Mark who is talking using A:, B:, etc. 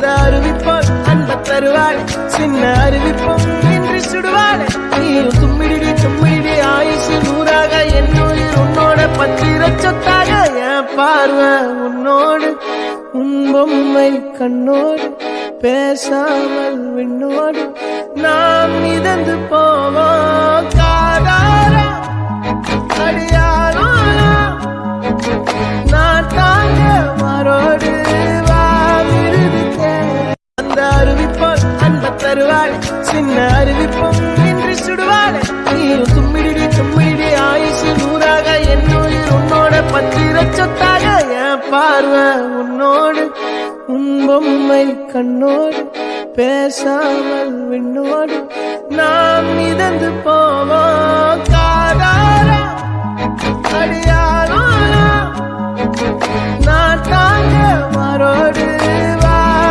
A: அந்த அருவிப்போல் அன்ப தருவாள் சின்ன அருவிப்போம் இன்று சுடுவாள் நீயும் தும்மிடி தும்மிடி ஆயுசு நூறாக என் உயிர் உன்னோட பத்திர சொத்தாக என் பார்வை உன்னோடு உன் பொம்மை கண்ணோடு பேசாமல் விண்ணோடு நாம் மிதந்து போவோம் காதாரா அடியாரோ நான் தாங்க மாறோடு அந்த அருவிப்போல் அன்ப தருவாள் சின்ன அருவிப்போம் இன்று சுடுவாள் நீயும் தும்மிடி தும்மிடி ஆயுசு நூறாக என் உயிர் உன்னோட பத்திர சொத்தாக என் பார்வை உன்னோடு உன் பொம்மை கண்ணோடு பேசாமல் விண்ணோடு நாம் மிதந்து போவோம் காதாரா அடியாரோ நான் தாங்க மாறோடு